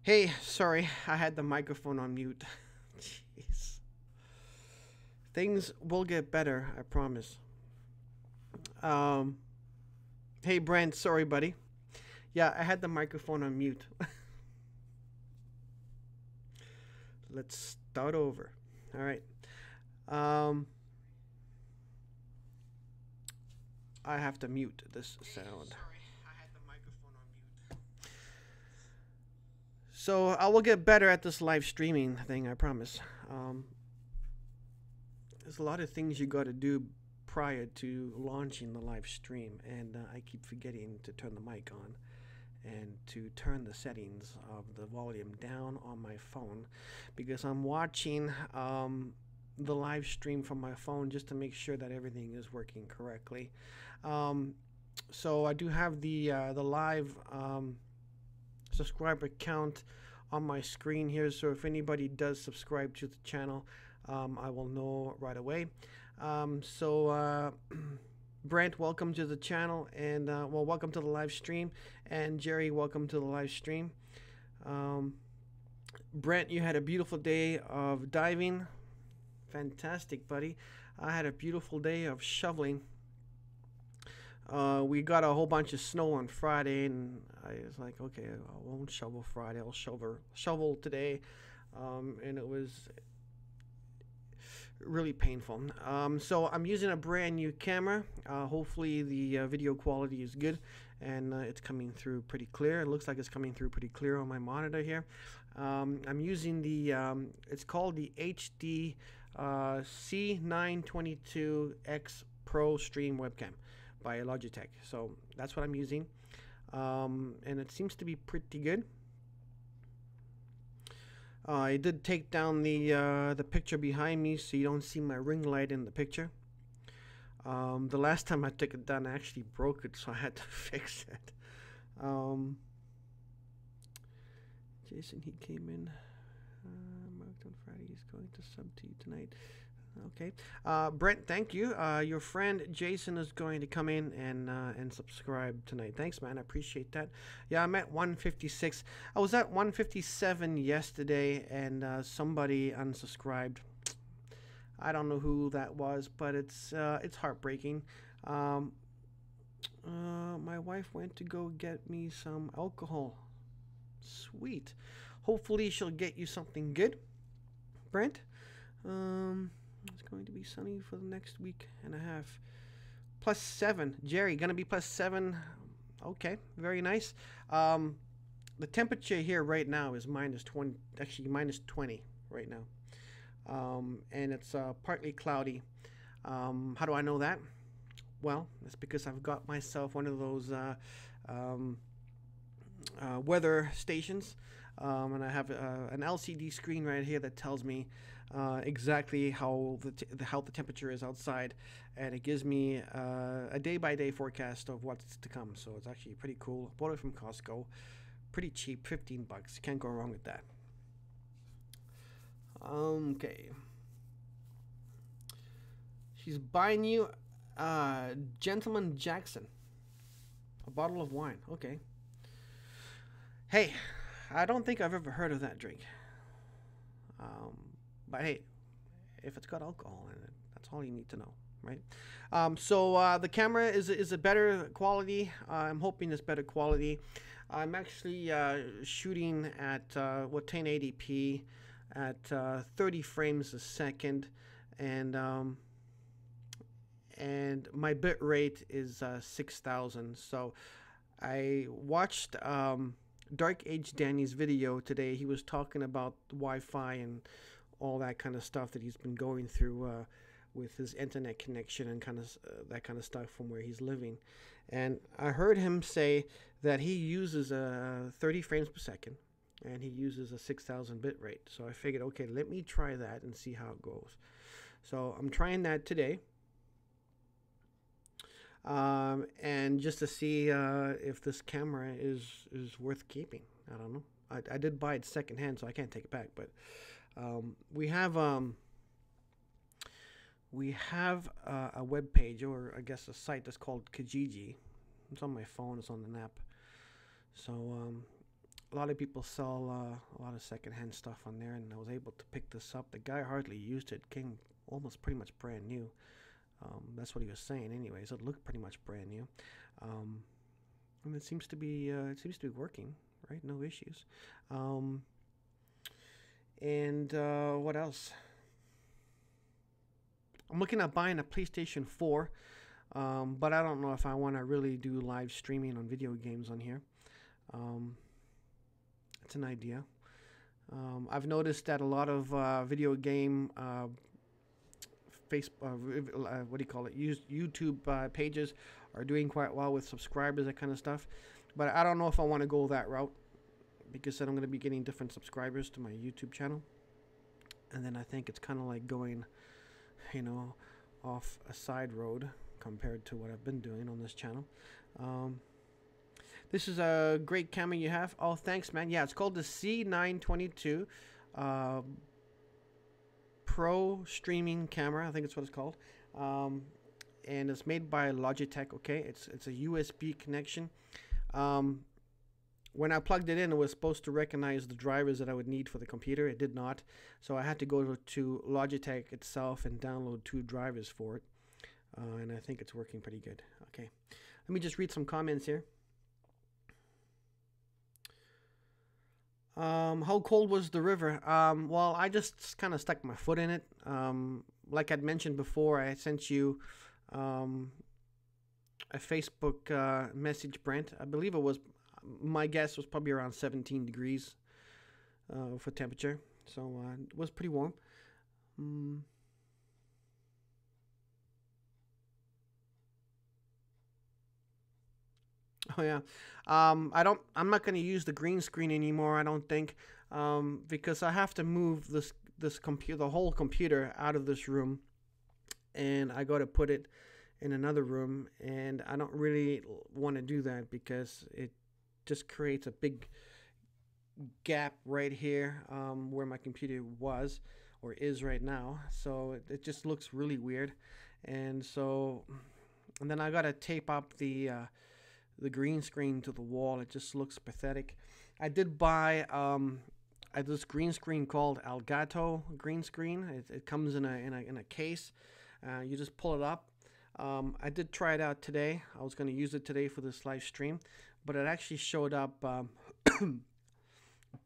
Hey, sorry, I had the microphone on mute. Jeez. Things will get better, I promise. Um, hey, Brent, sorry, buddy. Yeah, I had the microphone on mute. Let's start over. All right. Um, I have to mute this sound. So I will get better at this live streaming thing, I promise. There's a lot of things you got to do prior to launching the live stream, and I keep forgetting to turn the mic on and to turn the settings of the volume down on my phone because I'm watching the live stream from my phone just to make sure that everything is working correctly. Um, so I do have the live subscriber count on my screen here. So if anybody does subscribe to the channel, I will know right away. Brent, welcome to the channel, and well, welcome to the live stream. And Jerry, welcome to the live stream. Um, Brent, you had a beautiful day of diving. Fantastic, buddy. I had a beautiful day of shoveling. We got a whole bunch of snow on Friday, and I was like, okay, I won't shovel Friday. I'll shovel today, and it was really painful. So I'm using a brand new camera. Hopefully the video quality is good, and it's coming through pretty clear. It looks like it's coming through pretty clear on my monitor here. I'm using the it's called the HD C922X Pro Stream webcam by Logitech. So that's what I'm using, and it seems to be pretty good. I did take down the picture behind me, so you don't see my ring light in the picture. The last time I took it down, I actually broke it, so I had to fix it. Jason, he came in. Marked on Friday. He's going to sub to you tonight. Okay. Brent, thank you. Your friend Jason is going to come in and subscribe tonight. Thanks, man. I appreciate that. Yeah, I'm at 156. I was at 157 yesterday, and somebody unsubscribed. I don't know who that was, but it's heartbreaking. My wife went to go get me some alcohol. Sweet. Hopefully she'll get you something good, Brent. It's going to be sunny for the next week and a half. +7. Jerry, gonna be +7. Okay, very nice. The temperature here right now is -20, actually -20 right now. And it's partly cloudy. How do I know that? Well, it's because I've got myself one of those weather stations, and I have an LCD screen right here that tells me exactly how the temperature is outside, and it gives me a day-by-day forecast of what's to come. So it's actually pretty cool. Bought it from Costco, pretty cheap, $15. Can't go wrong with that. Okay. She's buying you Gentleman Jackson, a bottle of wine. Okay. Hey, I don't think I've ever heard of that drink. But hey, if it's got alcohol in it, that's all you need to know, right? The camera is a better quality. I'm hoping it's better quality. I'm actually shooting at 1080p at 30 frames a second, and my bit rate is 6,000. So I watched Dark Age Danny's video today. He was talking about Wi-Fi and all that kind of stuff that he's been going through with his internet connection and that kind of stuff from where he's living. And I heard him say that he uses 30 frames per second, and he uses a 6,000 bit rate. So I figured, okay, let me try that and see how it goes. So I'm trying that today. And just to see if this camera is worth keeping. I don't know. I did buy it secondhand, so I can't take it back. But we have a web page, or I guess a site that's called Kijiji. It's on my phone. It's on an app. So a lot of people sell a lot of secondhand stuff on there, and I was able to pick this up. The guy hardly used it; came almost pretty much brand new. That's what he was saying, anyways. It looked pretty much brand new, and it seems to be working, right? No issues. And what else? I'm looking at buying a PlayStation 4, but I don't know if I want to really do live streaming on video games on here. It's an idea. I've noticed that a lot of video game what do you call it? YouTube pages are doing quite well with subscribers, that kind of stuff. But I don't know if I want to go that route, because then I'm going to be getting different subscribers to my YouTube channel, and then I think it's kind of like going, off a side road compared to what I've been doing on this channel. This is a great camera you have. Oh, thanks, man. Yeah, it's called the C922 Pro Streaming Camera. I think it's what it's called. And it's made by Logitech. Okay, it's a USB connection. When I plugged it in, it was supposed to recognize the drivers that I would need for the computer. It did not, so I had to go to Logitech itself and download 2 drivers for it. And I think it's working pretty good. Okay, let me just read some comments here. How cold was the river? Well, I just kind of stuck my foot in it. Like I'd mentioned before, I sent you a Facebook message, Brent. I believe it was, my guess was probably around 17 degrees for temperature. So it was pretty warm. Oh yeah. I'm not going to use the green screen anymore, I don't think, because I have to move the whole computer out of this room, and I got to put it in another room, and I don't really want to do that because it just creates a big gap right here where my computer was or is right now. So it just looks really weird, and then I got to tape up the green screen to the wall. It just looks pathetic. I did buy this green screen called Elgato green screen. It comes in a case. You just pull it up. I did try it out today. I was going to use it today for this live stream, but it actually showed up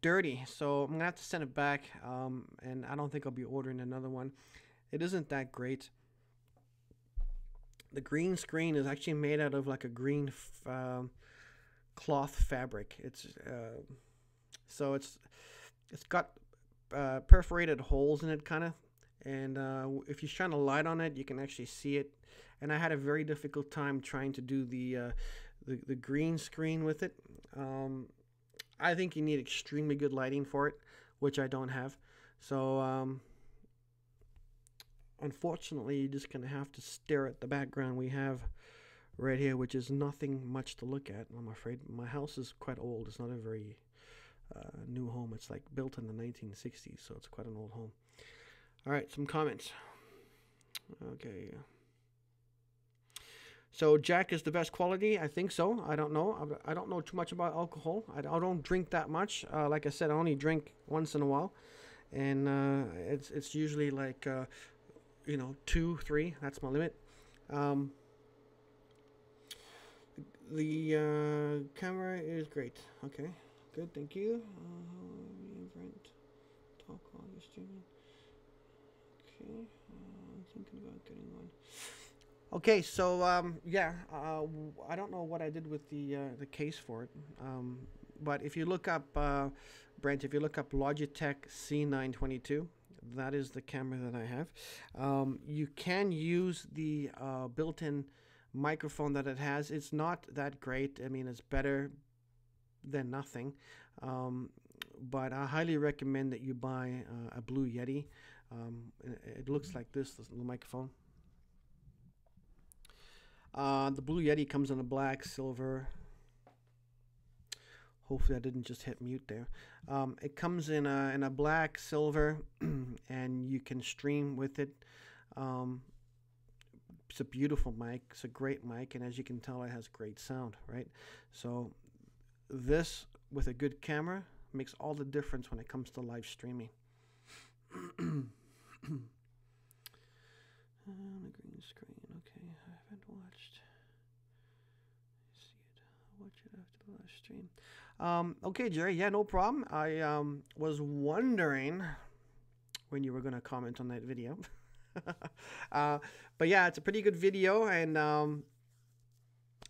dirty. So I'm going to have to send it back, and I don't think I'll be ordering another one. It isn't that great. The green screen is actually made out of like a green cloth fabric. It's got perforated holes in it, kind of, and if you shine a light on it, you can actually see it. And I had a very difficult time trying to do the green screen with it. I think you need extremely good lighting for it, which I don't have. So unfortunately, you're just going to have to stare at the background we have right here, which is nothing much to look at, I'm afraid. My house is quite old. It's not a very new home. It's like built in the 1960s, so it's quite an old home. All right, some comments. Okay. So Jack is the best quality. I think so. I don't know. I don't know too much about alcohol. I don't drink that much. Like I said, I only drink once in a while, and it's usually like 2, 3. That's my limit. The camera is great. Okay, good. Thank you. Talk while you're streaming. Okay, I'm thinking about getting one. Okay, so yeah, I don't know what I did with the case for it, but if you look up Brent, if you look up Logitech C922, that is the camera that I have. You can use the built-in microphone that it has. It's not that great. I mean, it's better than nothing, but I highly recommend that you buy a Blue Yeti. It looks like this little microphone. The Blue Yeti comes in a black, silver. Hopefully I didn't just hit mute there. It comes in a black, silver, and you can stream with it. It's a beautiful mic. It's a great mic, and as you can tell, it has great sound, right? So this with a good camera makes all the difference when it comes to live streaming. The green screen. Okay, I haven't watched. See it. I'll watch it after the live stream. Okay, Jerry. Yeah, no problem. I was wondering when you were gonna comment on that video. But yeah, it's a pretty good video, and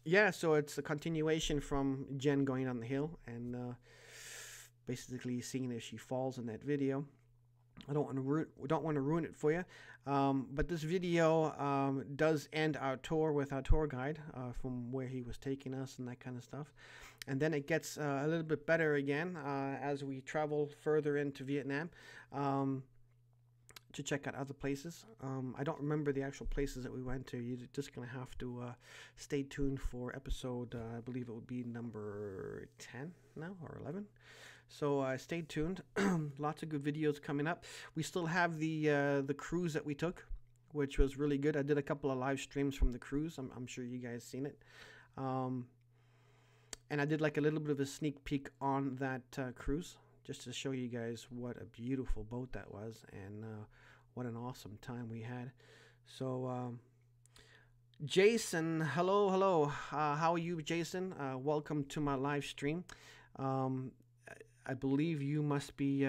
yeah, so it's a continuation from Jen going on the hill and basically seeing if she falls in that video. I don't want to ruin it for you, but this video does end our tour with our tour guide from where he was taking us and that kind of stuff, and then it gets a little bit better again as we travel further into Vietnam to check out other places. I don't remember the actual places that we went to. You're just gonna have to stay tuned for episode. I believe it would be number 10 now or 11. So stay tuned. Lots of good videos coming up. We still have the cruise that we took, which was really good. I did a couple of live streams from the cruise. I'm sure you guys seen it. And I did like a little bit of a sneak peek on that cruise, just to show you guys what a beautiful boat that was and what an awesome time we had. So Jason, hello. How are you, Jason? Welcome to my live stream. I believe you must be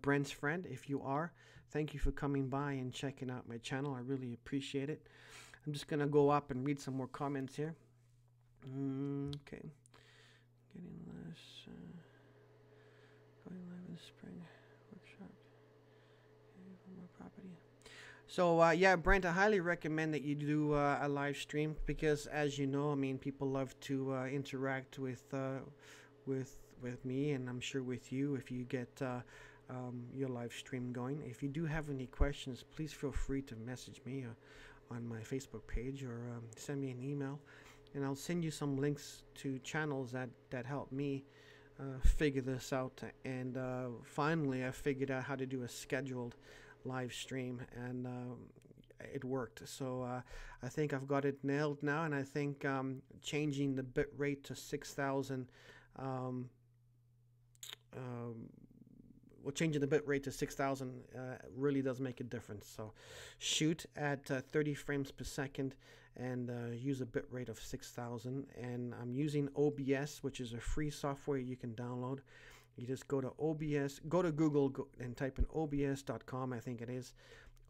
Brent's friend. If you are, thank you for coming by and checking out my channel. I really appreciate it. I'm just gonna go up and read some more comments here. Okay. Getting less. Going live in the spring workshop. More property. So yeah, Brent, I highly recommend that you do a live stream because, as you know, I mean, people love to interact with me, and I'm sure with you if you get your live stream going. If you do have any questions, please feel free to message me on my Facebook page or send me an email, and I'll send you some links to channels that help me figure this out. And finally, I figured out how to do a scheduled live stream, and it worked. So I think I've got it nailed now, and I think changing the bit rate to 6,000 well, changing the bit rate to 6,000 really does make a difference. So shoot at 30 frames per second and use a bit rate of 6,000. And I'm using OBS, which is a free software you can download. You just go to OBS, go to Google and type in obs.com, I think it is.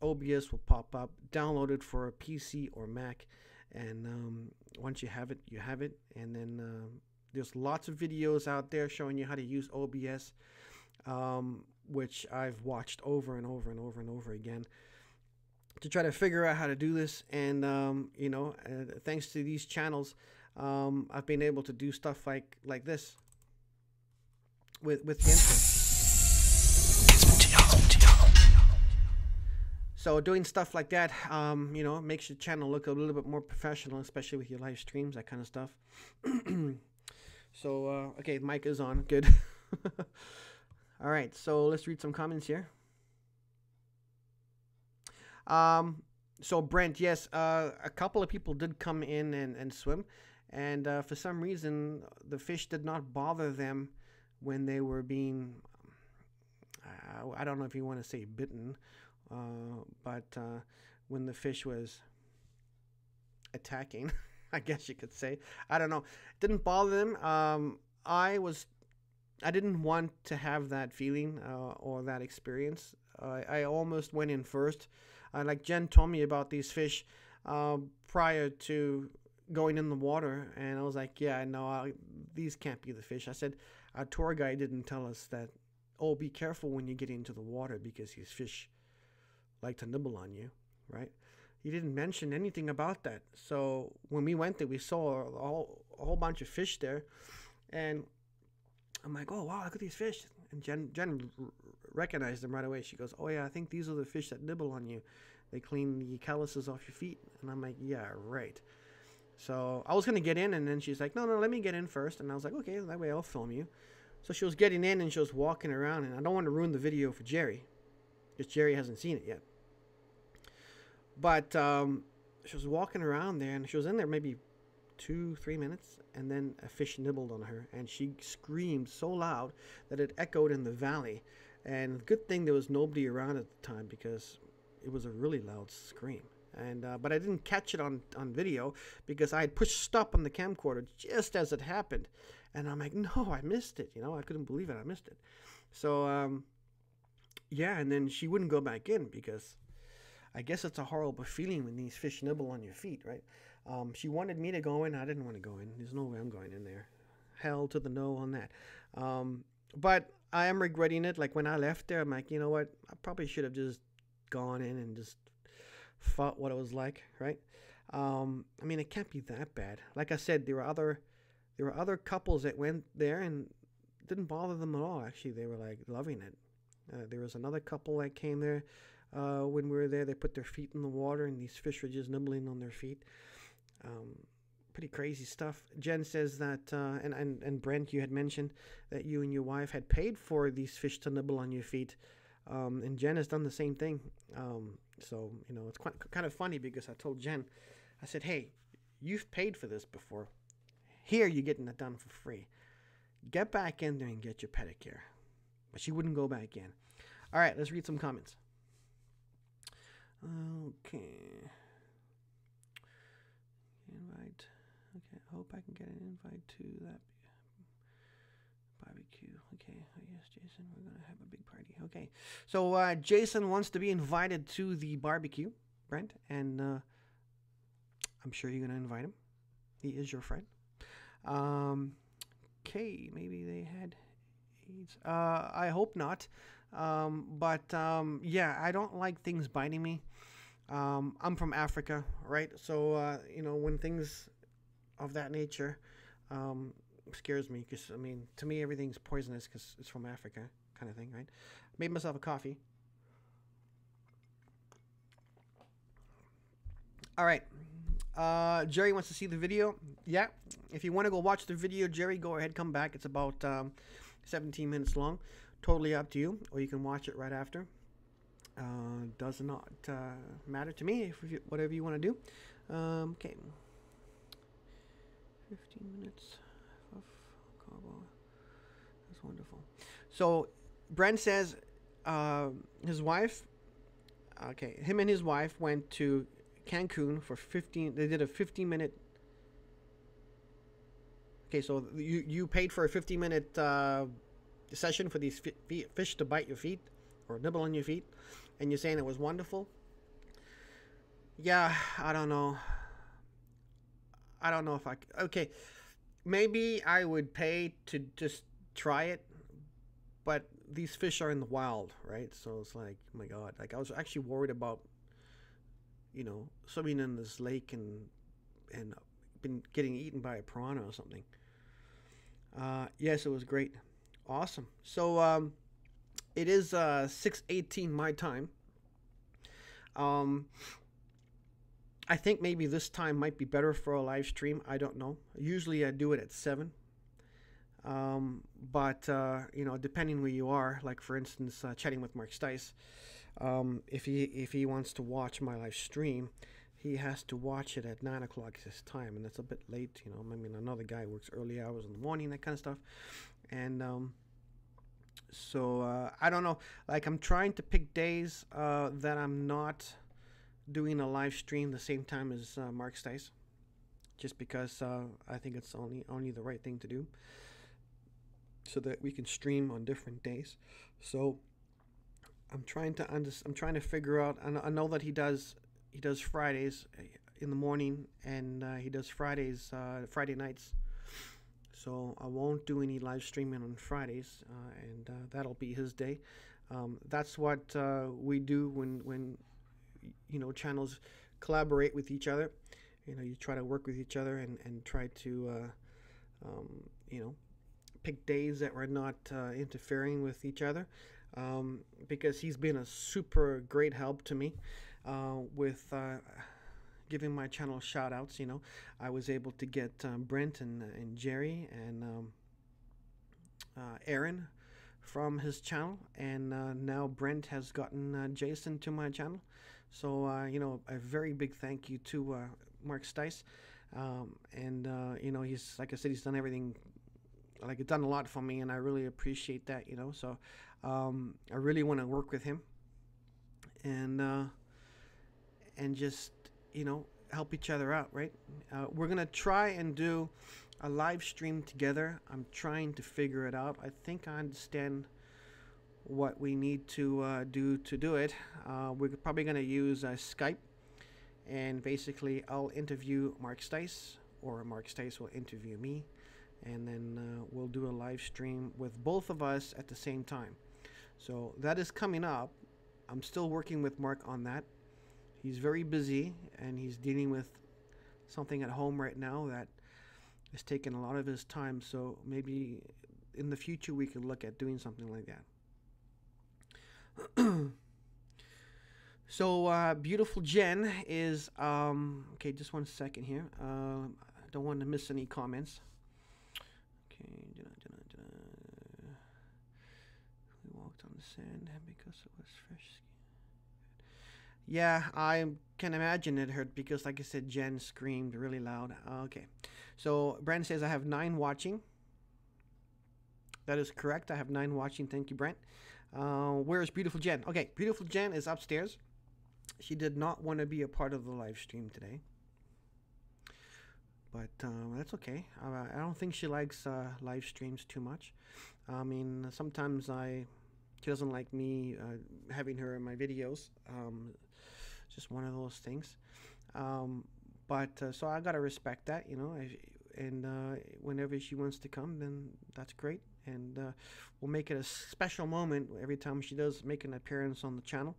OBS will pop up. Download it for a PC or Mac, and once you have it, you have it. And then there's lots of videos out there showing you how to use OBS, which I've watched over and over and over and over again to try to figure out how to do this. And you know, thanks to these channels, I've been able to do stuff like this with the intro. So doing stuff like that, you know, makes your channel look a little bit more professional, especially with your live streams, that kind of stuff. So, okay, mic is on. Good. All right, so let's read some comments here. So Brent, yes, a couple of people did come in and swim, and for some reason the fish did not bother them when they were being, I don't know if you want to say bitten, but when the fish was attacking, I guess you could say, I don't know, it didn't bother them. I didn't want to have that feeling or that experience. I almost went in first. Like Jen told me about these fish prior to going in the water, and I was like, yeah, no, these can't be the fish. I said, our tour guide didn't tell us that, oh, be careful when you get into the water because these fish like to nibble on you, right? He didn't mention anything about that. So when we went there, we saw a whole bunch of fish there, and I'm like, oh, wow, look at these fish. And Jen recognized them right away. She goes, oh, yeah, I think these are the fish that nibble on you. They clean the calluses off your feet. And I'm like, yeah, right. So I was going to get in, and then she's like, no, let me get in first. And I was like, okay, that way I'll film you. So she was getting in, and she was walking around, and I don't want to ruin the video for Jerry, because Jerry hasn't seen it yet. But she was walking around there, and she was in there maybe 2-3 minutes, and then a fish nibbled on her, and she screamed so loud that it echoed in the valley. And good thing there was nobody around at the time, because it was a really loud scream. And but I didn't catch it on video, because I had pushed stop on the camcorder just as it happened, and I'm like, no, I missed it. I couldn't believe it. I missed it. So yeah, and then she wouldn't go back in, because I guess it's a horrible feeling when these fish nibble on your feet, right? She wanted me to go in. I didn't want to go in. There's no way I'm going in there. Hell to the no on that. But I am regretting it. Like, when I left there, I'm like, you know what? I probably should have just gone in and just felt what it was like, right? I mean, it can't be that bad. Like I said, there were other couples that went there, and it didn't bother them at all. Actually, they were like loving it. There was another couple that came there when we were there. They put their feet in the water, and these fish were just nibbling on their feet. Pretty crazy stuff. Jen says that, and Brent, you had mentioned that you and your wife had paid for these fish to nibble on your feet, and Jen has done the same thing. So it's kind of funny, because I told Jen, I said, hey, you've paid for this before. Here you're getting it done for free. Get back in there and get your pedicure. But she wouldn't go back in. All right, let's read some comments. Okay. Invite. Okay, I hope I can get an invite to that barbecue. Okay, oh yes, Jason, we're going to have a big party. Okay, so Jason wants to be invited to the barbecue, Brent, and I'm sure you're going to invite him. He is your friend. Okay, maybe they had AIDS. I hope not. But yeah, I don't like things biting me. I'm from Africa, right? So, when things of that nature scares me, because, I mean, to me, everything's poisonous because it's from Africa, kind of thing, right? Made myself a coffee. All right. Jerry wants to see the video. Yeah. If you want to go watch the video, Jerry, go ahead, come back. It's about 17 minutes long. Totally up to you. Or you can watch it right after. Does not matter to me, whatever you want to do. Okay. 15 minutes of carbo. That's wonderful. So, Brent says his wife, him and his wife went to Cancun for 15. They did a 15-minute. Okay, so you paid for a 15-minute session for these fish to bite your feet or nibble on your feet, and you're saying it was wonderful. Yeah, I don't know. I don't know if I. Okay, maybe I would pay to just try it, but these fish are in the wild, right? So it's like, oh my God, like I was actually worried about, swimming in this lake and been getting eaten by a piranha or something. Yes, it was great. Awesome. So it is 6:18 my time. I think maybe this time might be better for a live stream. I don't know. Usually I do it at 7. But depending where you are, like for instance, chatting with Mark Stice, if he wants to watch my live stream, he has to watch it at 9 o'clock his time, and that's a bit late. I mean, another guy works early hours in the morning, that kind of stuff, and so I don't know. Like, I'm trying to pick days that I'm not doing a live stream the same time as Mark Stice, just because I think it's only the right thing to do, so that we can stream on different days. So I'm trying to figure out. I know that he does Fridays in the morning, and he does Friday nights. So I won't do any live streaming on Fridays, and that'll be his day. That's what we do when channels collaborate with each other. You try to work with each other and try to pick days that we're not interfering with each other, because he's been a super great help to me with giving my channel shout outs. I was able to get Brent and Jerry and Aaron from his channel, and now Brent has gotten Jason to my channel. So a very big thank you to Mark Stice. And you know, he's, like I said, he's done everything, like done a lot for me, and I really appreciate that. You know, so I really want to work with him, and just, you know, help each other out, right? We're gonna try and do a live stream together. I'm trying to figure it out. I think I understand what we need to do it. We're probably gonna use Skype, and basically I'll interview Mark Stice, or Mark Stice will interview me, and then we'll do a live stream with both of us at the same time. So that is coming up. I'm still working with Mark on that. He's very busy, and he's dealing with something at home right now that is taking a lot of his time. So maybe in the future we could look at doing something like that. So beautiful Jen is okay. Just 1 second here. I don't want to miss any comments. Okay, we walked on the sand because it was fresh. Yeah, I can imagine it hurt because, like I said, Jen screamed really loud. Okay, so Brent says I have 9 watching. That is correct. I have 9 watching. Thank you, Brent. Where is beautiful Jen? Okay, beautiful Jen is upstairs. She did not want to be a part of the live stream today, but that's okay. I don't think she likes live streams too much. I mean, sometimes she doesn't like me having her in my videos. Just one of those things. But so I gotta respect that, you know. And whenever she wants to come, then that's great. And we'll make it a special moment every time she does make an appearance on the channel.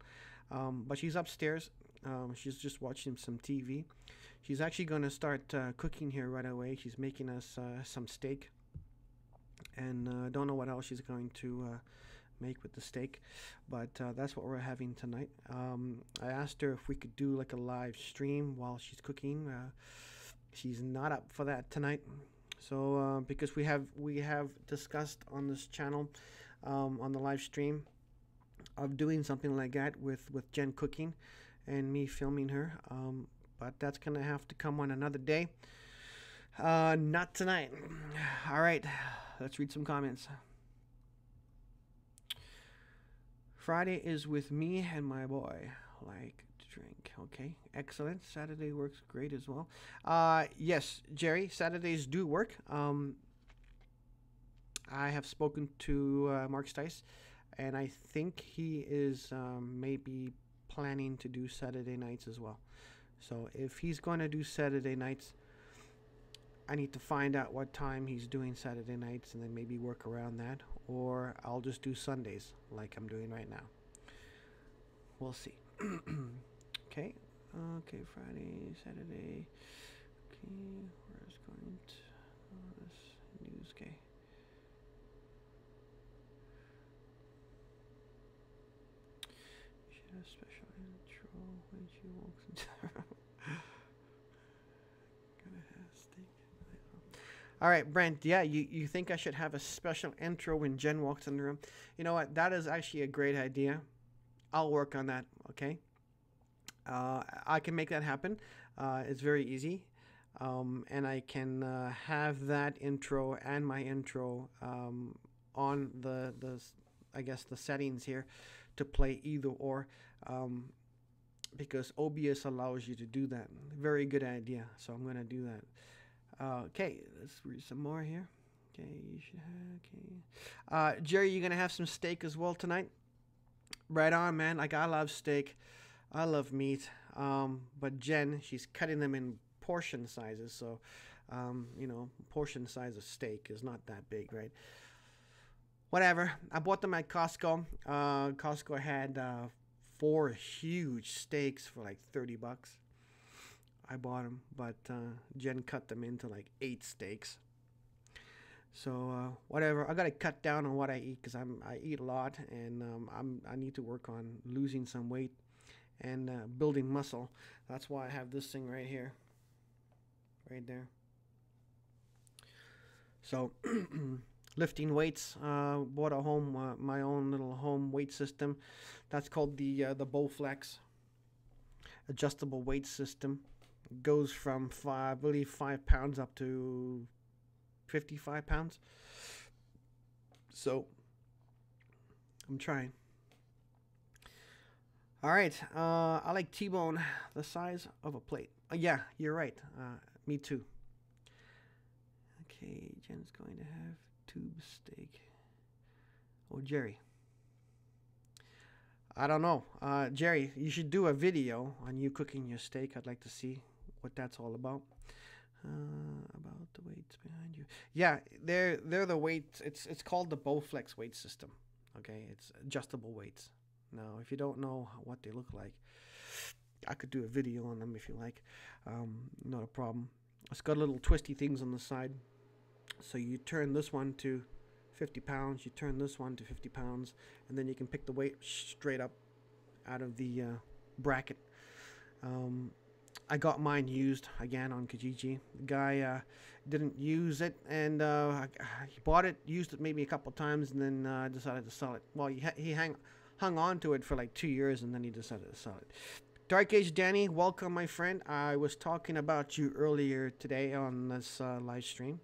But she's upstairs. She's just watching some TV. She's actually going to start cooking here right away. She's making us some steak. And don't know what else she's going to make with the steak. But that's what we're having tonight. I asked her if we could do like a live stream while she's cooking. She's not up for that tonight. So because we have discussed on this channel on the live stream of doing something like that with Jen cooking and me filming her, but that's gonna have to come on another day, not tonight. All right, let's read some comments. Friday is with me and my boy. Like to drink. Okay, excellent. Saturday works great as well. Yes, Jerry, Saturdays do work. I have spoken to Mark Stice, and I think he is maybe planning to do Saturday nights as well. So if he's going to do Saturday nights, I need to find out what time he's doing Saturday nights and then maybe work around that. Or I'll just do Sundays like I'm doing right now. We'll see. Okay. Okay, Friday, Saturday. Okay, where's going to this news? Okay. She has a special intro when she walks into the room. Gonna have steak. All right, Brent. Yeah, you think I should have a special intro when Jen walks in the room? You know what? That is actually a great idea. I'll work on that. Okay. I can make that happen. It's very easy, and I can have that intro and my intro on the I guess the settings here to play either or, because OBS allows you to do that. Very good idea. So I'm gonna do that. Okay, let's read some more here. Okay, you should have. Okay, Jerry, you gonna have some steak as well tonight? Right on, man. Like, I love steak. I love meat. But Jen, she's cutting them in portion sizes. So, you know, portion size of steak is not that big, right? Whatever. I bought them at Costco. Costco had 4 huge steaks for like $30. I bought them, but Jen cut them into like 8 steaks. So whatever, I gotta cut down on what I eat because I eat a lot, and I need to work on losing some weight and building muscle. That's why I have this thing right here, right there. So lifting weights. Bought a home, my own little home weight system. That's called the Bowflex adjustable weight system. Goes from I believe 5 pounds up to 55 pounds. So I'm trying. All right. I like T-bone the size of a plate. Yeah, you're right. Me too. Okay, Jen's going to have tube steak. Oh, Jerry. I don't know. Jerry, you should do a video on you cooking your steak. I'd like to see what that's all about. About the weights behind you. Yeah, they're the weights. It's called the Bowflex weight system. Okay, it's adjustable weights. Now, if you don't know what they look like, I could do a video on them if you like. Not a problem. It's got little twisty things on the side. So you turn this one to 50 pounds, you turn this one to 50 pounds, and then you can pick the weight straight up out of the bracket. I got mine used again on Kijiji. The guy didn't use it, and he bought it, used it maybe a couple times, and then decided to sell it. Well, he hung on to it for like 2 years, and then he decided to sell it. Dark Age Danny, welcome, my friend. I was talking about you earlier today on this live stream.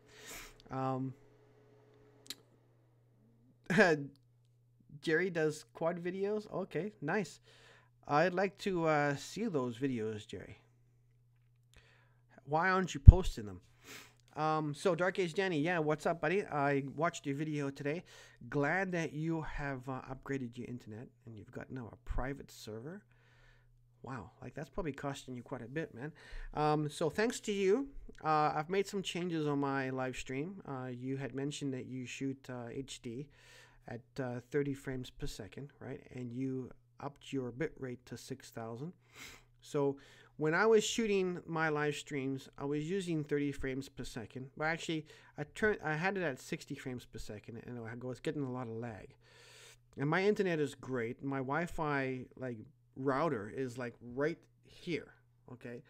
Jerry does quad videos. Okay, nice. I'd like to see those videos, Jerry. Why aren't you posting them? So Dark Age Danny, yeah, what's up, buddy? I watched your video today. Glad that you have upgraded your internet and you've got now a private server. Wow, like that's probably costing you quite a bit, man. So thanks to you, I've made some changes on my live stream. You had mentioned that you shoot HD at 30 frames per second, right? And you upped your bit rate to 6,000. So when I was shooting my live streams, I was using 30 frames per second. But actually, I had it at 60 frames per second, and I was getting a lot of lag. And my internet is great. My Wi-Fi router is like right here, okay,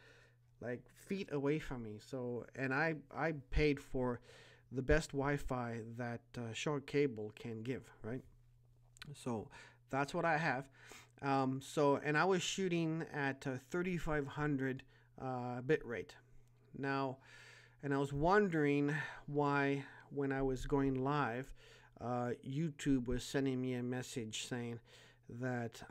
like feet away from me. So, and I paid for the best Wi-Fi that short cable can give, right? So that's what I have. And I was shooting at 3500 bit rate now, and I was wondering why when I was going live, YouTube was sending me a message saying that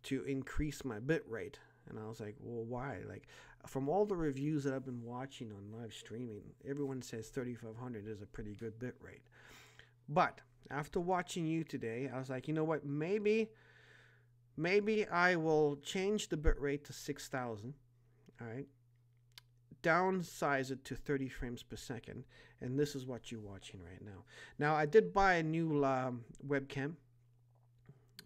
to increase my bit rate. And I was like, well, why? Like, from all the reviews that I've been watching on live streaming, everyone says 3500 is a pretty good bit rate. But after watching you today, I was like, you know what? Maybe I will change the bit rate to 6,000. All right. Downsize it to 30 frames per second. And this is what you're watching right now. Now, I did buy a new webcam.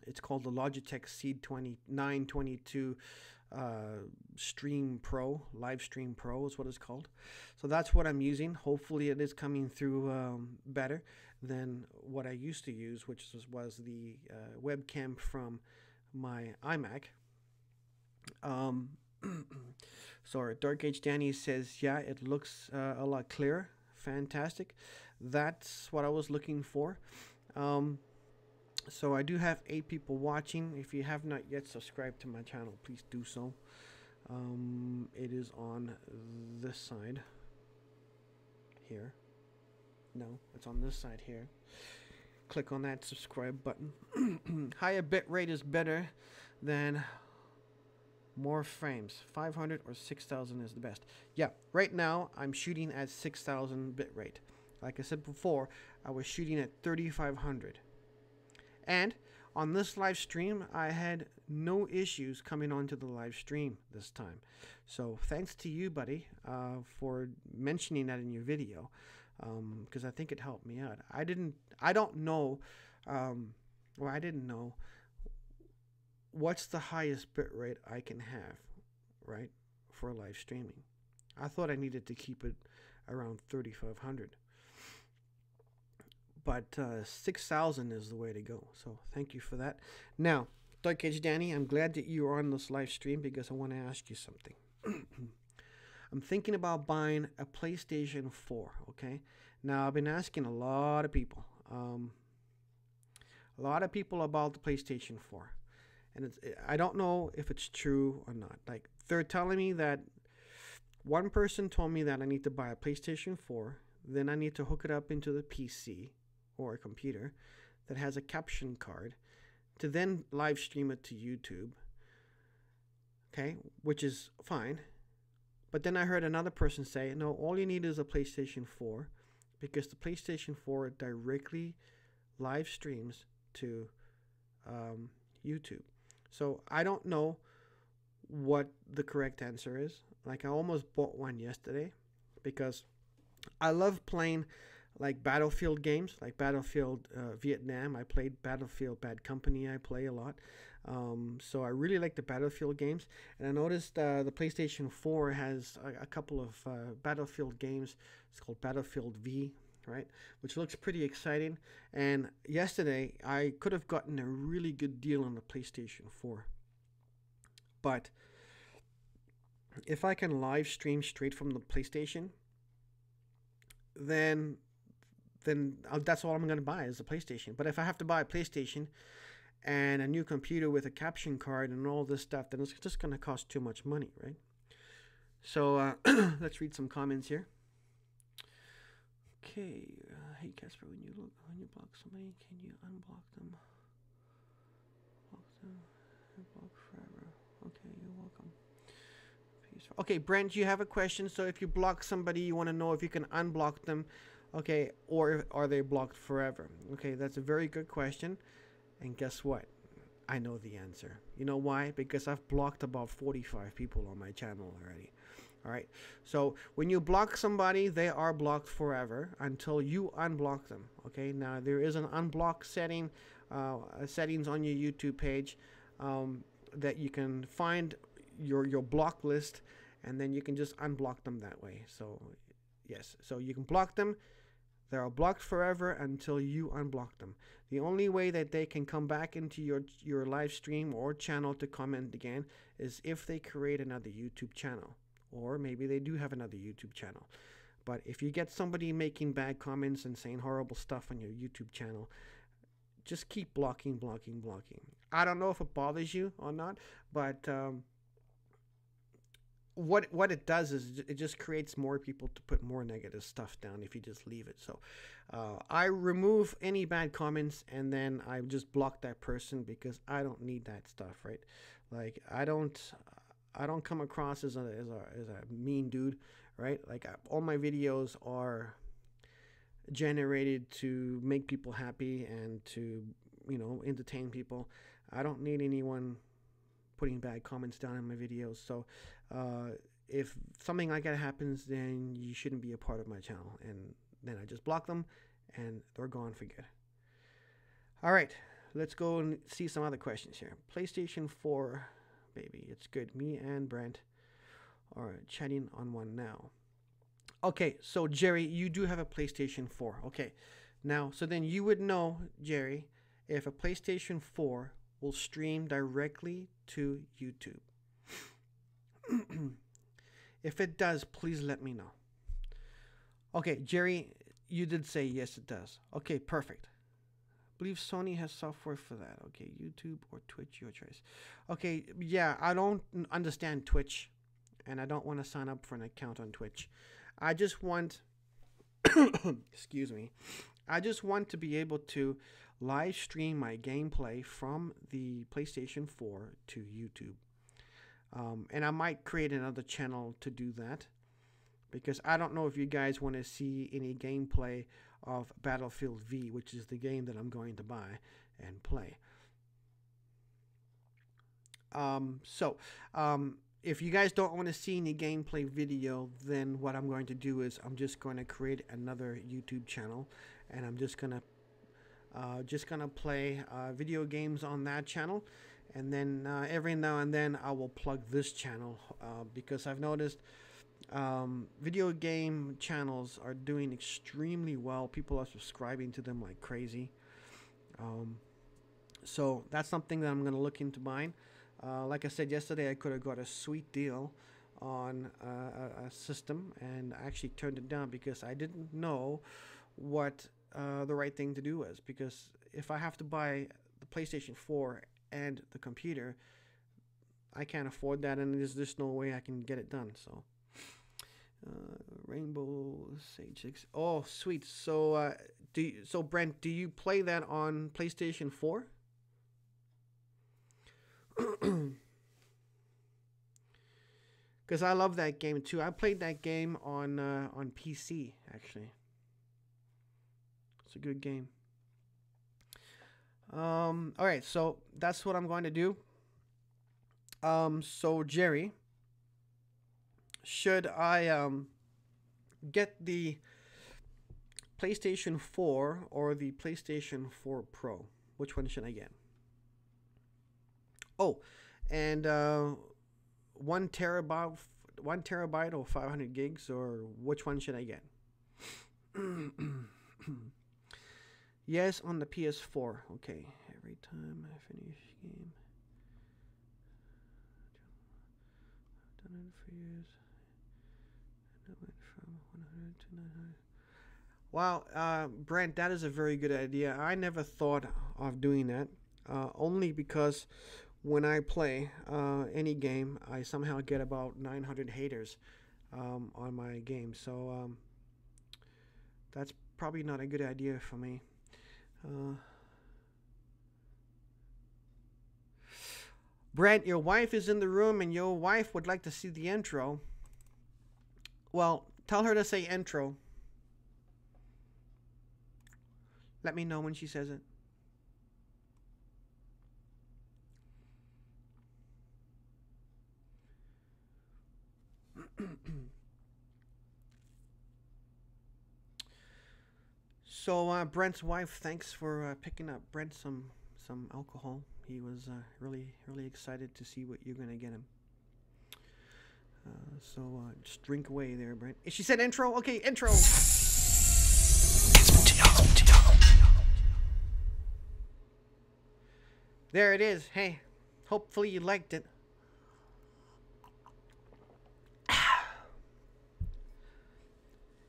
It's called the Logitech C922 Stream Pro, Live Stream Pro is what it's called. So that's what I'm using. Hopefully it is coming through better than what I used to use, which was the webcam from my iMac. Sorry, Dark Age Danny says, yeah, it looks a lot clearer. Fantastic. That's what I was looking for. So I do have 8 people watching. If you have not yet subscribed to my channel, please do so. It is on this side here. No, it's on this side here. Click on that subscribe button. Higher bit rate is better than more frames. 500 or 6,000 is the best. Yeah, right now I'm shooting at 6,000 bit rate. Like I said before, I was shooting at 3,500. And on this live stream, I had no issues coming onto the live stream this time. So thanks to you, buddy, for mentioning that in your video, because I think it helped me out. I didn't know what's the highest bit rate I can have, right, for live streaming. I thought I needed to keep it around 3,500. But 6,000 is the way to go. So thank you for that. Now, Dark Age Danny, I'm glad that you are on this live stream because I want to ask you something. I'm thinking about buying a PlayStation 4, okay? Now, I've been asking a lot of people about the PlayStation 4. And I don't know if it's true or not. Like, they're telling me that one person told me that I need to buy a PlayStation 4, then I need to hook it up into the PC or a computer that has a caption card to then live stream it to YouTube. Okay, which is fine. But then I heard another person say, no, all you need is a PlayStation 4 because the PlayStation 4 directly live streams to YouTube. So I don't know what the correct answer is. Like, I almost bought one yesterday because I love playing like Battlefield games, like Battlefield Vietnam. I played Battlefield Bad Company. I play a lot. So I really like the Battlefield games. And I noticed the PlayStation 4 has a couple of Battlefield games. It's called Battlefield V, right? Which looks pretty exciting. And yesterday, I could have gotten a really good deal on the PlayStation 4. But if I can live stream straight from the PlayStation, then that's all I'm going to buy is a PlayStation. But if I have to buy a PlayStation and a new computer with a caption card and all this stuff, then it's just going to cost too much money, right? So let's read some comments here. Okay, hey Casper, when you block somebody, can you unblock them? Block them, block forever. Okay, you're welcome. Peace. Okay, Brent, you have a question. So if you block somebody, you want to know if you can unblock them, okay, or are they blocked forever? Okay, that's a very good question. And guess what? I know the answer. You know why? Because I've blocked about 45 people on my channel already. All right. So when you block somebody, they are blocked forever until you unblock them. Okay. Now there is an unblock setting, settings on your YouTube page that you can find your block list, and then you can just unblock them that way. So yes. So you can block them. They are blocked forever until you unblock them. The only way that they can come back into your live stream or channel to comment again is if they create another YouTube channel. Or maybe they do have another YouTube channel. But if you get somebody making bad comments and saying horrible stuff on your YouTube channel, just keep blocking. I don't know if it bothers you or not, but what it does is it just creates more people to put more negative stuff down if you just leave it. So I remove any bad comments and then I just block that person because I don't need that stuff, right? Like I don't come across as a mean dude, right? Like all my videos are generated to make people happy and to, entertain people. I don't need anyone putting bad comments down in my videos. So if something like that happens, then you shouldn't be a part of my channel. And then I just block them and they're gone for good. All right, let's go and see some other questions here. PlayStation 4, baby, it's good. Me and Brent are chatting on one now. Okay, so Jerry, you do have a PlayStation 4. Okay, now, so then you would know, Jerry, if a PlayStation 4 will stream directly to YouTube. If it does, please let me know. Okay, Jerry, you did say yes, it does. Okay, perfect. I believe Sony has software for that. Okay, YouTube or Twitch, your choice. Okay, yeah, I don't understand Twitch, and I don't want to sign up for an account on Twitch. I just want, excuse me, I just want to be able to live stream my gameplay from the PlayStation 4 to YouTube. And I might create another channel to do that, because I don't know if you guys want to see any gameplay of Battlefield V, which is the game that I'm going to buy and play. If you guys don't want to see any gameplay video, then what I'm going to do is I'm just going to create another YouTube channel, and I'm just gonna play video games on that channel. And then every now and then I will plug this channel because I've noticed video game channels are doing extremely well. People are subscribing to them like crazy. So that's something that I'm going to look into buying. Like I said yesterday, I could have got a sweet deal on a system, and I actually turned it down because I didn't know what the right thing to do was. Because if I have to buy the PlayStation 4 and the computer, I can't afford that, and there's just no way I can get it done. So, Rainbow Sage 6. Oh, sweet. So, so Brent, do you play that on PlayStation 4? Because I love that game too. I played that game on PC actually. It's a good game. All right, so that's what I'm going to do. So Jerry, should I get the PlayStation 4 or the PlayStation 4 Pro? Which one should I get? Oh, and 1 terabyte or 500 gigs, or which one should I get? Yes, on the PS4. Okay, every time I finish game. Done it for years. And it went from 100 to 900. Wow, Brent, that is a very good idea. I never thought of doing that, only because when I play any game, I somehow get about 900 haters on my game. So that's probably not a good idea for me. Brent, your wife is in the room and your wife would like to see the intro. Well, tell her to say intro. Let me know when she says it. So Brent's wife, thanks for picking up Brent some alcohol. He was really excited to see what you're gonna get him. So just drink away there, Brent. She said intro. Okay, intro. There it is. Hey, hopefully you liked it.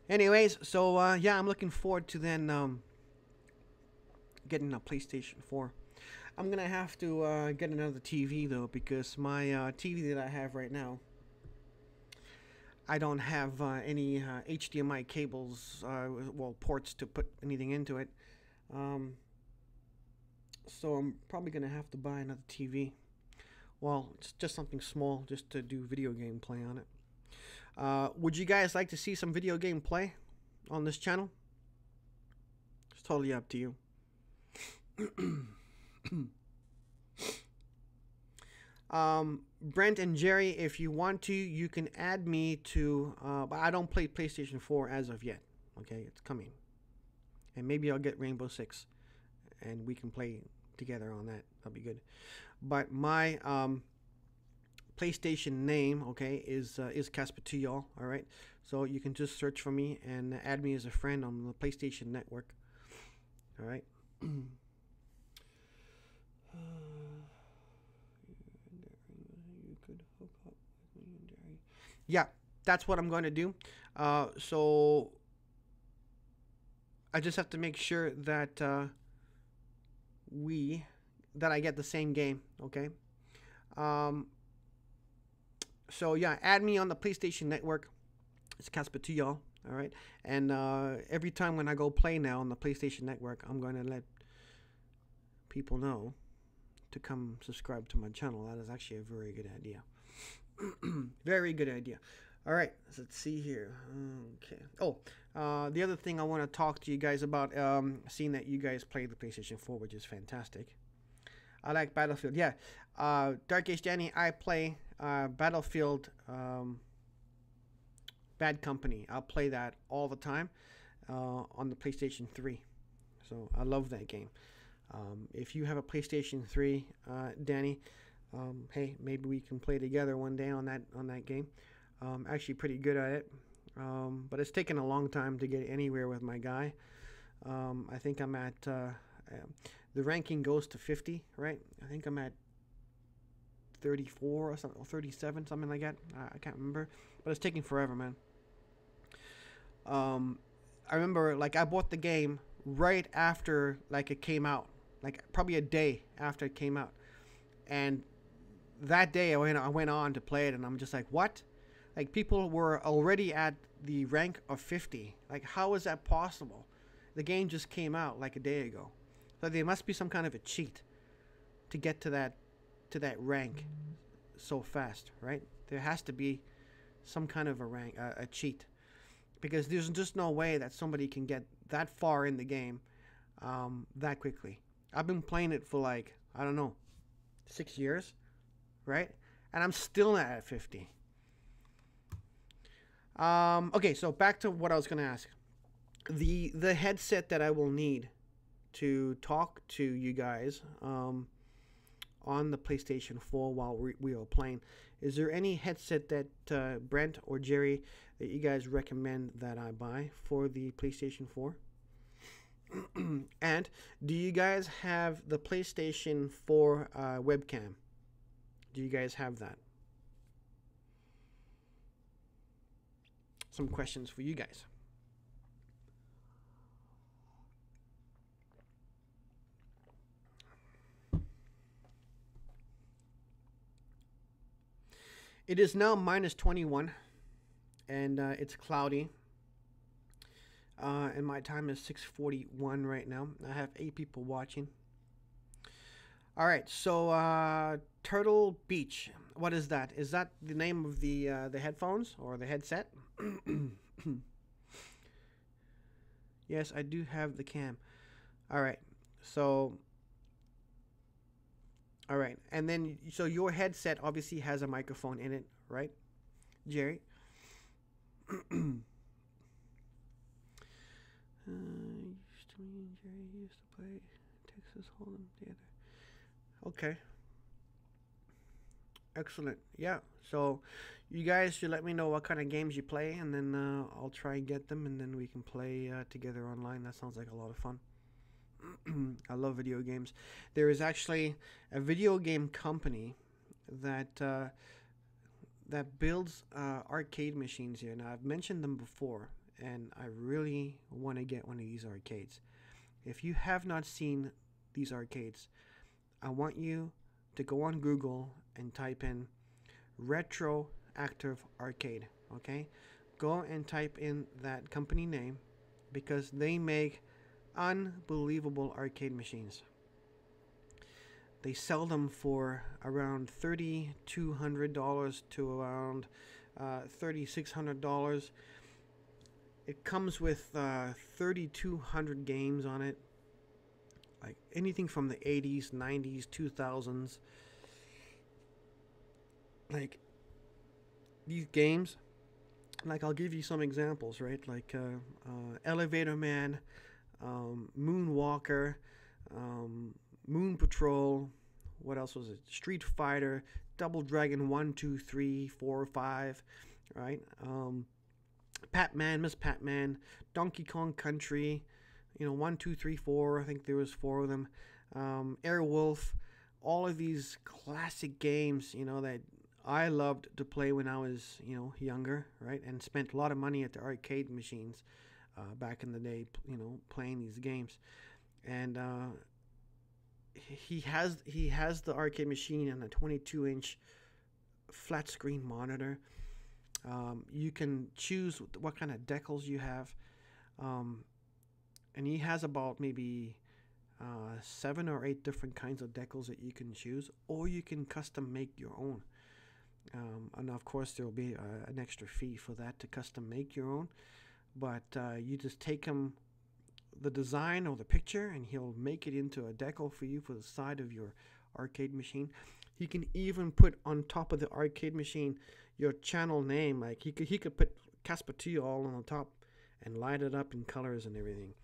Anyways, so yeah, I'm looking forward to then getting a PlayStation 4. I'm gonna have to get another TV though, because my TV that I have right now, I don't have any HDMI cables, well, ports to put anything into it. So I'm probably gonna have to buy another TV. Well, it's just something small, just to do video game play on it. Would you guys like to see some video game play on this channel? It's totally up to you. Brent and Jerry, if you want to, you can add me to, but I don't play PlayStation 4 as of yet. Okay, it's coming. And maybe I'll get Rainbow Six and we can play together on that. That'll be good. But my PlayStation name, okay, is Casper2Y'all. All right, so you can just search for me and add me as a friend on the PlayStation Network. All right. You could hook up with me and Jerry. Yeah, that's what I'm going to do. So I just have to make sure that I get the same game. Okay. So yeah, add me on the PlayStation Network. It's Casper2Y'all. All right, and every time when I go play now on the PlayStation Network, I'm going to let people know to come subscribe to my channel. That is actually a very good idea. Very good idea. All right, let's see here. Okay. Oh, the other thing I want to talk to you guys about, seeing that you guys play the PlayStation 4, which is fantastic. I like Battlefield. Yeah, Dark Age Danny, I play Battlefield Bad Company. I'll play that all the time on the PlayStation 3. So I love that game. If you have a PlayStation 3, Danny, hey, maybe we can play together one day on that game. Actually pretty good at it, but it's taken a long time to get anywhere with my guy. I think I'm at the ranking goes to 50, right? I think I'm at 34 or something, or 37, something like that. I can't remember, but it's taking forever, man. I remember, like, I bought the game right after, like, it came out, like probably a day after it came out, and that day I went on to play it, and I'm just like, what? Like, people were already at the rank of 50. Like, how is that possible? The game just came out like a day ago. So there must be some kind of a cheat to get to that rank so fast, right? There has to be some kind of a rank, a cheat, because there's just no way that somebody can get that far in the game that quickly. I've been playing it for like, I don't know, 6 years, right? And I'm still not at 50. Okay, so back to what I was gonna ask. The headset that I will need to talk to you guys on the PlayStation 4 while we are playing. Is there any headset that Brent or Jerry that you guys recommend that I buy for the PlayStation 4? And do you guys have the PlayStation 4 webcam? Do you guys have that? Some questions for you guys. It is now minus 21, and it's cloudy. And my time is 6:41 right now. I have 8 people watching. All right, so Turtle Beach. What is that? Is that the name of the headphones or the headset? Yes, I do have the cam. All right, so all right, and then so your headset obviously has a microphone in it, right, Jerry? Jerry used to play Texas Hold'em Theater. Okay. Excellent. Yeah. So you guys should let me know what kind of games you play, and then I'll try and get them, and then we can play together online. That sounds like a lot of fun. I love video games. There is actually a video game company that that builds arcade machines here. Now, I've mentioned them before, and I really want to get one of these arcades. If you have not seen these arcades, I want you to go on Google and type in Retroactive Arcade, okay? Go and type in that company name, because they make unbelievable arcade machines. They sell them for around $3,200 to around $3,600. It comes with 3,200 games on it, like anything from the 80s, 90s, 2000s. Like these games, like I'll give you some examples, right? Like Elevator Man, Moonwalker, Moon Patrol. What else was it? Street Fighter, Double Dragon 1, 2, 3, 4, 5, right? Pac-Man, Miss Pac-Man, Donkey Kong Country, 1, 2, 3, 4. I think there was 4 of them. Airwolf, all of these classic games, that I loved to play when I was, younger, right? And spent a lot of money at the arcade machines back in the day, playing these games. And he has the arcade machine on a 22-inch flat screen monitor. You can choose what kind of decals you have, and he has about maybe 7 or 8 different kinds of decals that you can choose, or you can custom make your own. And of course, there will be an extra fee for that to custom make your own. But you just take him the design or the picture, and he'll make it into a decal for you for the side of your arcade machine. He can even put on top of the arcade machine your channel name. Like he could put Casper T all on the top and light it up in colors and everything.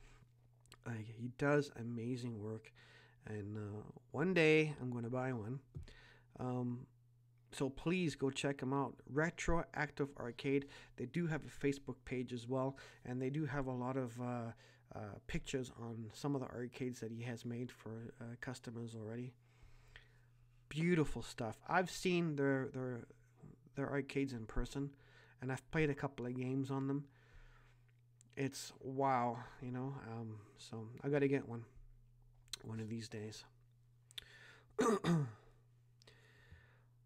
Like, he does amazing work, and one day I'm going to buy one. So please go check them out. Retroactive Arcade. They do have a Facebook page as well, and they do have a lot of pictures on some of the arcades that he has made for customers already. Beautiful stuff. I've seen their arcades in person, and I've played a couple of games on them. It's wow, so I gotta get one of these days.